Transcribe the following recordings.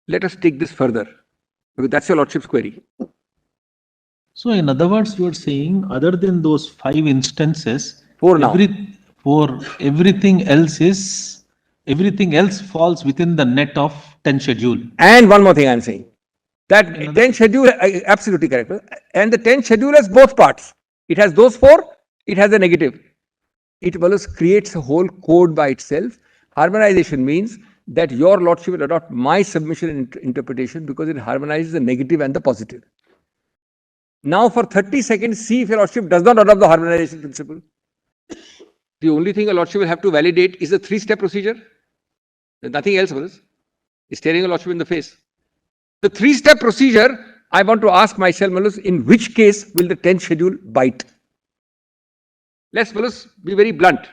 Let us take this further, because that's your Lordship's query. So in other words, you are saying other than those 5 instances, Four now. everything else falls within the net of 10 schedule. And one more thing I am saying. That 10 schedule, absolutely correct. And the 10 schedule has both parts. It has those 4, it has a negative. It creates a whole code by itself. Harmonization means that your Lordship will adopt my submission and interpretation because it harmonizes the negative and the positive. Now for 30 seconds, see if your Lordship does not adopt the harmonization principle. The only thing a Lordship will have to validate is a 3-step procedure. There's nothing else, brothers. It's staring a Lordship in the face. The 3-step procedure, I want to ask myself, Malus, in which case will the 10th schedule bite? Let's, Malus, be very blunt.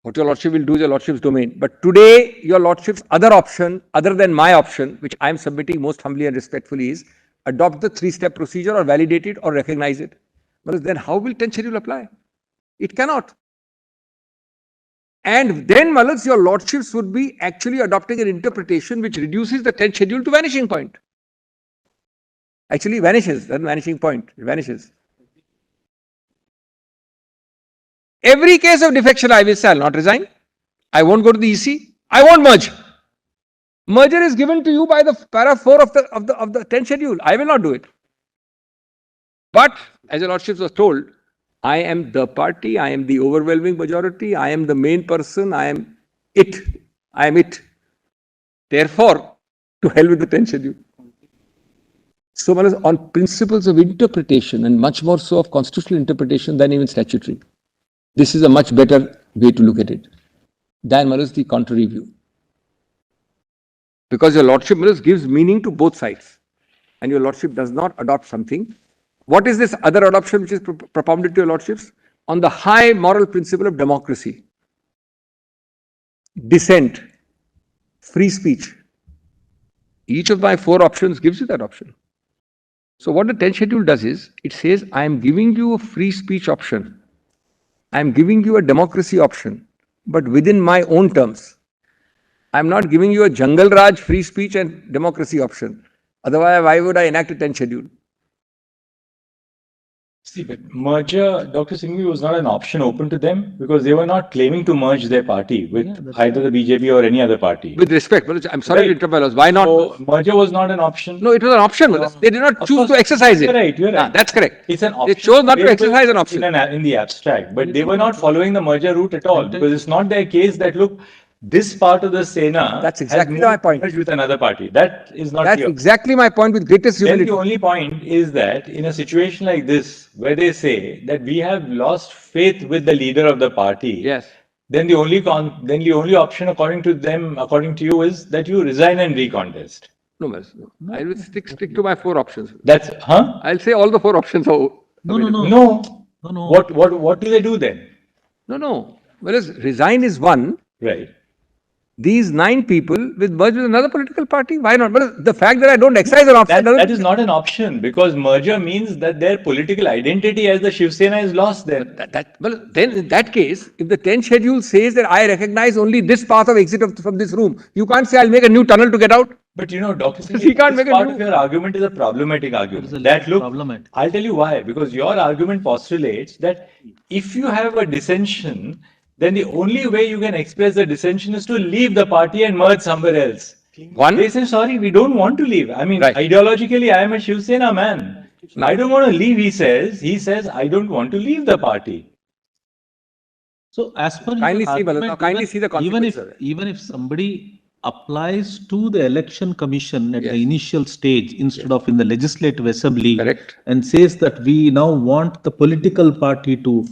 What your Lordship will do is your Lordship's domain. But today, your Lordship's other option, other than my option, which I am submitting most humbly and respectfully, is adopt the 3-step procedure or validate it or recognize it. But then how will 10th schedule apply? It cannot. And then, Malus, your Lordships would be actually adopting an interpretation which reduces the 10th schedule to vanishing point. Actually vanishes, that vanishing point, it vanishes. Every case of defection I will say, I will not resign. I won't go to the EC. I won't merge. Merger is given to you by the para 4 of the 10th schedule. I will not do it. But as your Lordships was told, I am the party, I am the overwhelming majority, I am the main person, I am it. I am it. Therefore, to hell with the 10th schedule. So, on principles of interpretation and much more so of constitutional interpretation than even statutory, this is a much better way to look at it than the contrary view. Because your Lordship gives meaning to both sides and your Lordship does not adopt something. What is this other adoption which is propounded to your Lordships? On the high moral principle of democracy, dissent, free speech. Each of my 4 options gives you that option. So what the 10th schedule does is, it says, I am giving you a free speech option. I am giving you a democracy option, but within my own terms. I am not giving you a jungle Raj free speech and democracy option. Otherwise, why would I enact a 10th schedule? See, but merger, Dr. Singhvi, was not an option open to them because they were not claiming to merge their party with either the BJP or any other party. With respect, I'm sorry to interrupt. Why not? So, merger was not an option. No, it was an option. They did not choose to exercise it. You're right. You're right. That's correct. It's an option. They chose not to exercise an option. In the abstract, but they were not following the merger route at all because it's not their case that, look, this part of the Sena that's exactly my point. With another party. That is not That's clear. Exactly my point with greatest humility. Then the only point is that in a situation like this, where they say that we have lost faith with the leader of the party, yes, then the only option according to them, according to you, is that you resign and recontest. No. I will stick to my 4 options. That's I'll say all the 4 options are No. What do they do then? No. Whereas resign is one. Right. These 9 people will merge with another political party. Why not? But the fact that I don't exercise an option that is not an option because merger means that their political identity as the Shiv Sena is lost then. Then in that case, if the 10th schedule says that I recognize only this path of exit from this room, you can't say I'll make a new tunnel to get out. But Dr. Singh, part of your argument is a problematic argument. I'll tell you why. Because your argument postulates that if you have a dissension, then the only way you can express the dissension is to leave the party and merge somewhere else. They say, sorry, we don't want to leave. I mean, ideologically, I am a Shiv Sena man. I don't want to leave, he says. He says, I don't want to leave the party. So, as per kindly see the consequences. Even if somebody applies to the election commission at the initial stage instead of in the legislative assembly and says that we now want the political party to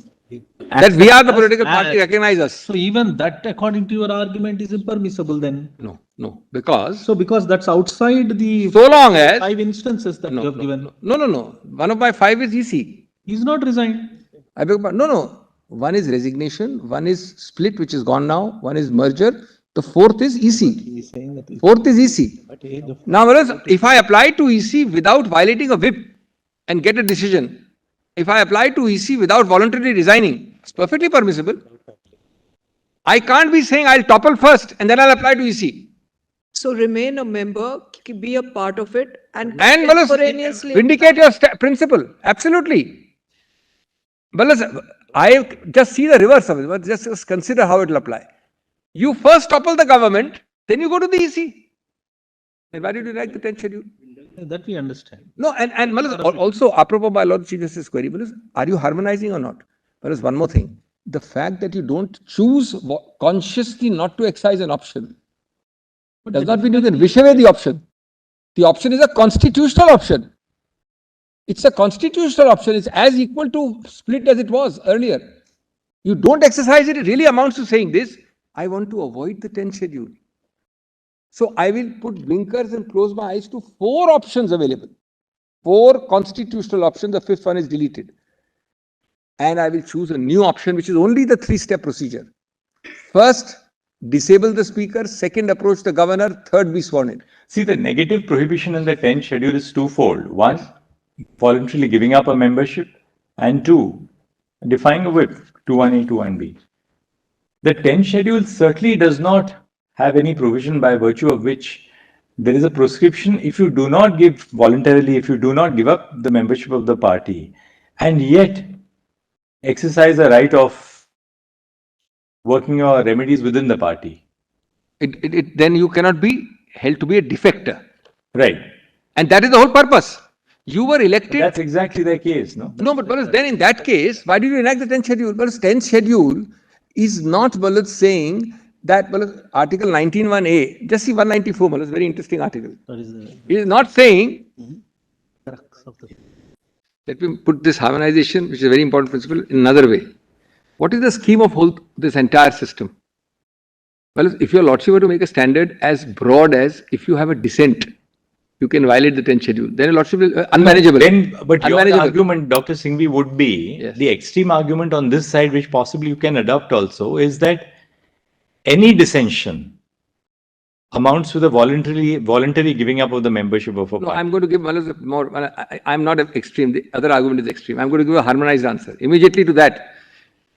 that we are the political party, recognize us. So even that, according to your argument, is impermissible then? No. Because that's outside the so long as 5 instances that you have given. No. One of my 5 is EC. He's not resigned. No. One is resignation, one is split, which is gone now, one is merger. The 4th is EC. He's saying that 4th is EC. Now, if I apply to EC without violating a whip and get a decision, if I apply to EC without voluntarily resigning, it's perfectly permissible. I can't be saying I'll topple first and then I'll apply to EC. So remain a member, be a part of it, and contemporaneously vindicate your principle. Absolutely. Well, I just see the reverse of it. But just consider how it will apply. You first topple the government, then you go to the EC. And why did you like the 10th schedule? That we understand. No, and also, apropos my Lord Chief Justice query, are you harmonizing or not? One more thing. The fact that you don't choose consciously not to excise an option does not mean you can wish away the option. The option is a constitutional option. It's a constitutional option. It's as equal to split as it was earlier. You don't exercise it, it really amounts to saying this: I want to avoid the 10th schedule. So I will put blinkers and close my eyes to 4 options available. 4 constitutional options, the 5th one is deleted. And I will choose a new option, which is only the 3-step procedure. First, disable the speaker. Second, approach the governor. Third, be sworn in. See, the negative prohibition in the 10th schedule is twofold. 1, voluntarily giving up a membership. And 2, defying a whip, 21A, 21B. The 10th schedule certainly does not have any provision by virtue of which there is a prescription if you do not give voluntarily, if you do not give up the membership of the party, and yet exercise the right of working your remedies within the party. Then you cannot be held to be a defector. Right. And that is the whole purpose. You were elected. But that's exactly the case, no? No, but then in that case, why did you enact the 10th schedule? 10th schedule is not saying that Article 19(1)(a), just see 194, very interesting article. It is not saying, let me put this harmonization, which is a very important principle, in another way. What is the scheme of this entire system? Well, if your lordship were to make a standard as broad as if you have a dissent, you can violate the 10th schedule, then your lordship is unmanageable. But your argument, Dr. Singhvi, would be, the extreme argument on this side, which possibly you can adopt also, is that any dissension amounts to the voluntary giving up of the membership of a party. No, I'm going to give more. I'm not extreme. The other argument is extreme. I'm going to give a harmonized answer. Immediately to that,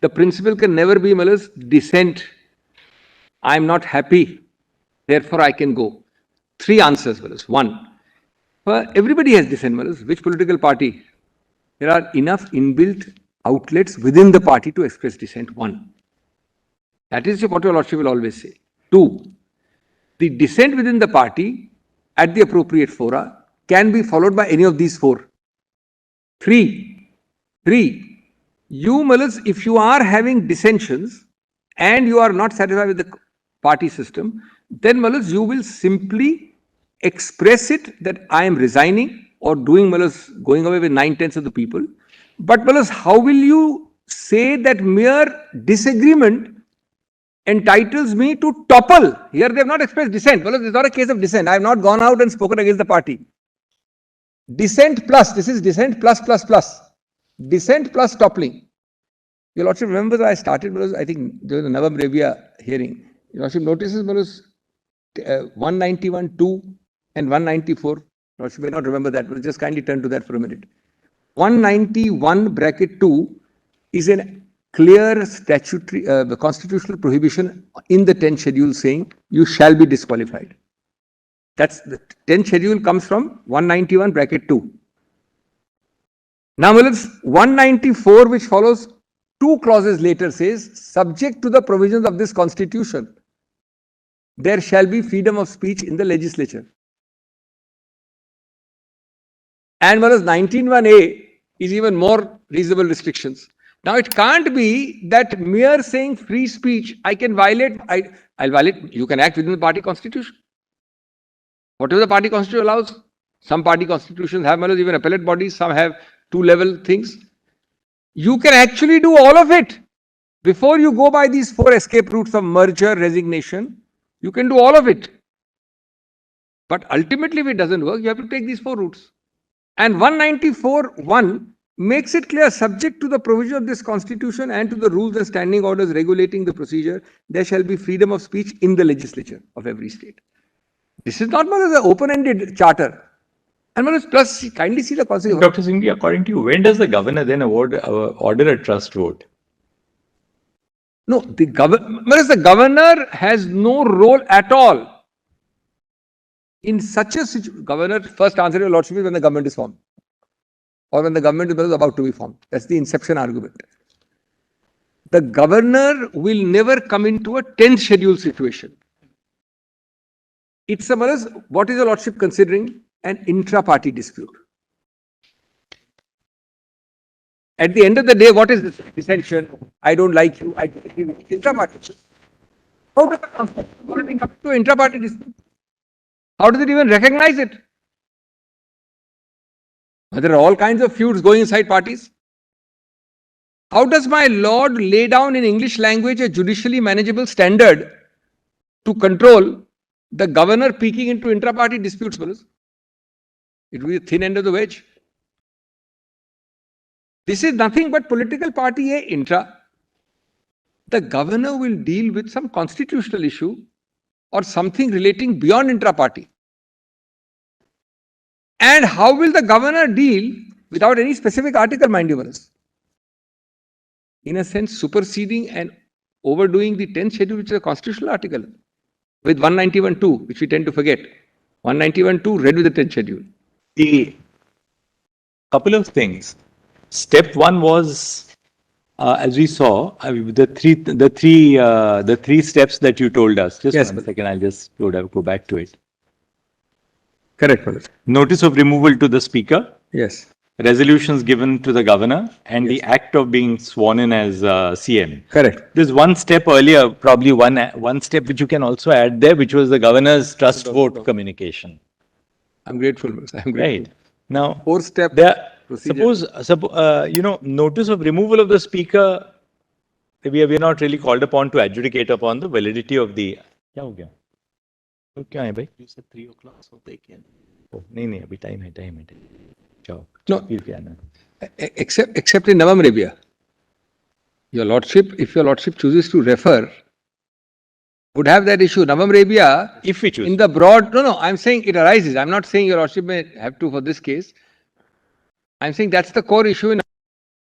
the principle can never be dissent. I'm not happy, therefore I can go. 3 answers. 1, everybody has dissent. Which political party? There are enough inbuilt outlets within the party to express dissent. 1. That is what your lordship will always say. 2, the dissent within the party at the appropriate fora can be followed by any of these 4. 3, you, if you are having dissensions and you are not satisfied with the party system, then you will simply express it that I am resigning or doing going away with 9/10 of the people. But how will you say that mere disagreement entitles me to topple? Here they have not expressed dissent. This is not a case of dissent. I have not gone out and spoken against the party. Dissent plus, this is dissent plus. Dissent plus toppling. Your lordship remembers I started, I think there was a Navam Revia hearing. Your lordship notices 191(2) and 194. Your lordship may not remember that, but just kindly turn to that for a minute. 191(2) is a clear statutory, constitutional prohibition in the 10th schedule saying you shall be disqualified. That's the 10th schedule comes from 191(2). Now, 194, which follows 2 clauses later, says, subject to the provisions of this constitution, there shall be freedom of speech in the legislature. And 19(1)(a) is even more reasonable restrictions. Now, it can't be that mere saying free speech, I can violate, I'll violate, you can act within the party constitution. Whatever the party constitution allows, some party constitutions have even appellate bodies, some have 2-level things. You can actually do all of it. Before you go by these 4 escape routes of merger, resignation, you can do all of it. But ultimately, if it doesn't work, you have to take these 4 routes. And 194(1) makes it clear, subject to the provision of this constitution and to the rules and standing orders regulating the procedure, there shall be freedom of speech in the legislature of every state. This is not an open-ended charter. And plus, kindly see the consequence. Dr. Singhvi, according to you, when does the governor then order a trust vote? No, the governor has no role at all. In such a situation, Governor, first answer to your Lordship is when the government is formed. Or when the government is about to be formed. That's the inception argument. The governor will never come into a 10th schedule situation. It's what is your Lordship considering? An intra-party dispute. At the end of the day, what is this dissension? I don't like you. I don't agree with you. Intra-party. How does it come to an intra-party dispute? How does it even recognize it? There are all kinds of feuds going inside parties. How does my lord lay down in English language a judicially manageable standard to control the governor peeking into intra-party disputes? It will be the thin end of the wedge. This is nothing but political party A intra. The governor will deal with some constitutional issue or something relating beyond intra-party. And how will the governor deal without any specific article, mind you, in a sense, superseding and overdoing the 10th schedule, which is a constitutional article, with 191(2), which we tend to forget. 191(2) read with the 10th schedule. The couple of things. Step one was, as we saw, the three steps that you told us. Just yes, 1 second, I'll just go back to it. Correct, brother. Notice of removal to the speaker. Yes. Resolutions given to the governor and the act of being sworn in as CM. Correct. There's one step earlier, probably one step which you can also add there, which was the governor's trust vote communication. I'm grateful. I'm grateful. Right. Now, fourth step. Suppose, notice of removal of the speaker, we are not really called upon to adjudicate upon the validity of the. क्या है? You said 3 o'clock, so they can. Oh, नहीं, अभी time है. No, except in Navam Rebia. Your Lordship, if your Lordship chooses to refer, would have that issue. Navam Rebia, if we choose. In the broad, no, I'm saying it arises. I'm not saying your Lordship may have to for this case. I'm saying that's the core issue in